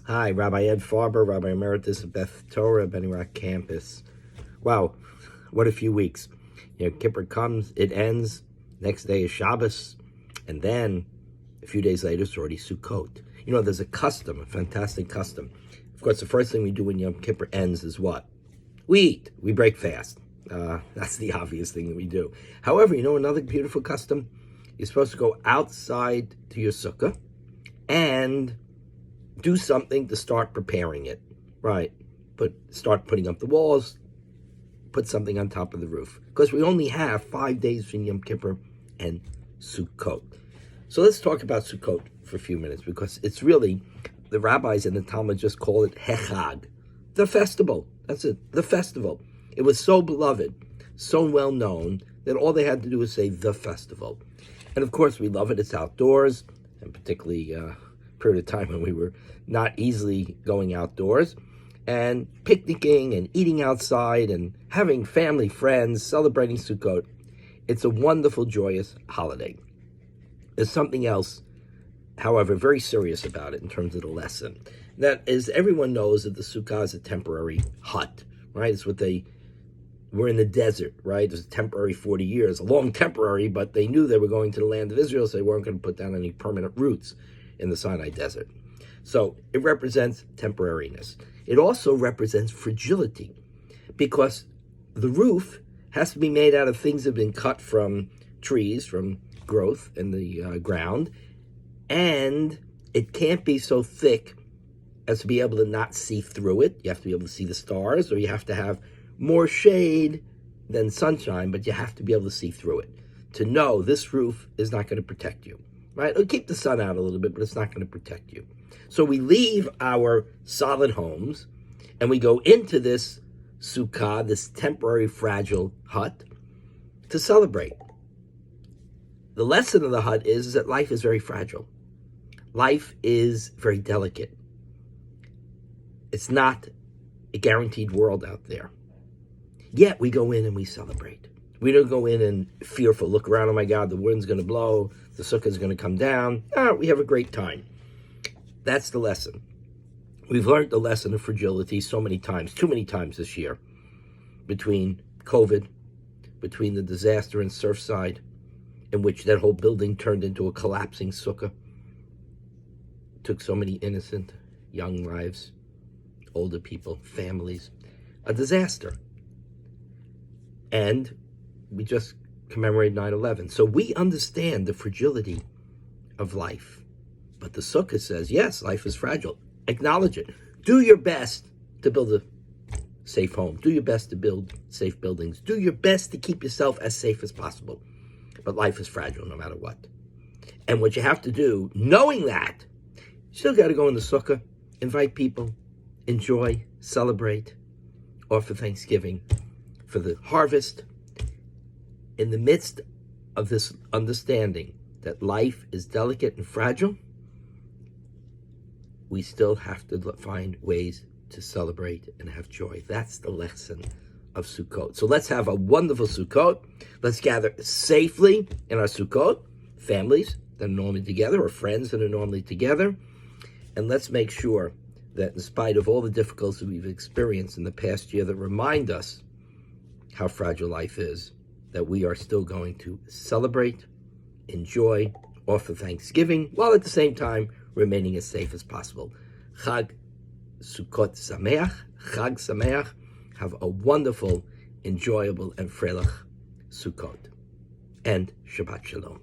Hi, Rabbi Ed Farber, Rabbi Emeritus of Beth, Torah, Rock campus. Wow, what a few weeks. Kippur comes, it ends, next day is Shabbos, and then a few days later it's already Sukkot. There's a custom, a fantastic custom. Of course, the first thing we do when Yom Kippur ends is what? We eat, we break fast. That's the obvious thing that we do. However, another beautiful custom? You're supposed to go outside to your sukkah and do something to start preparing it, right? Start putting up the walls, put something on top of the roof. Because we only have 5 days between Yom Kippur and Sukkot. So let's talk about Sukkot for a few minutes, because it's really, the rabbis and the Talmud just call it Hechag, the festival. That's it, the festival. It was so beloved, so well known, that all they had to do was say the festival. And of course, we love it. It's outdoors, and particularly period of time when we were not easily going outdoors, and picnicking and eating outside and having family, friends, celebrating Sukkot. It's a wonderful, joyous holiday. There's something else, however, very serious about it in terms of the lesson. That is, everyone knows that the Sukkah is a temporary hut, right? It's what we're in the desert, right? It's a temporary 40 years, a long temporary, but they knew they were going to the land of Israel, so they weren't going to put down any permanent roots in the Sinai desert. So it represents temporariness. It also represents fragility, because the roof has to be made out of things that have been cut from trees, from growth in the ground, and it can't be so thick as to be able to not see through it. You have to be able to see the stars, or you have to have more shade than sunshine, but you have to be able to see through it to know this roof is not going to protect you. Right? It'll keep the sun out a little bit, but it's not going to protect you. So we leave our solid homes and we go into this sukkah, this temporary fragile hut, to celebrate. The lesson of the hut is that life is very fragile. Life is very delicate. It's not a guaranteed world out there. Yet we go in and we celebrate. We don't go in and fearful, look around, oh my God, the wind's going to blow, the sukkah is going to come down. We have a great time. That's the lesson. We've learned the lesson of fragility so many times, too many times this year, between COVID, between the disaster in Surfside, in which that whole building turned into a collapsing sukkah, took so many innocent young lives, older people, families, a disaster. And we just commemorated 9/11. So we understand the fragility of life. But the sukkah says, yes, life is fragile. Acknowledge it. Do your best to build a safe home. Do your best to build safe buildings. Do your best to keep yourself as safe as possible. But life is fragile no matter what. And what you have to do, knowing that, you still got to go in the sukkah, invite people, enjoy, celebrate, offer thanksgiving for the harvest. In the midst of this understanding that life is delicate and fragile, we still have to find ways to celebrate and have joy. That's the lesson of Sukkot. So let's have a wonderful Sukkot. Let's gather safely in our Sukkot, families that are normally together, or friends that are normally together. And let's make sure that in spite of all the difficulties we've experienced in the past year that remind us how fragile life is, that we are still going to celebrate, enjoy, offer thanksgiving, while at the same time remaining as safe as possible. Chag Sukkot Sameach, Chag Sameach. Have a wonderful, enjoyable, and freilich Sukkot. And Shabbat Shalom.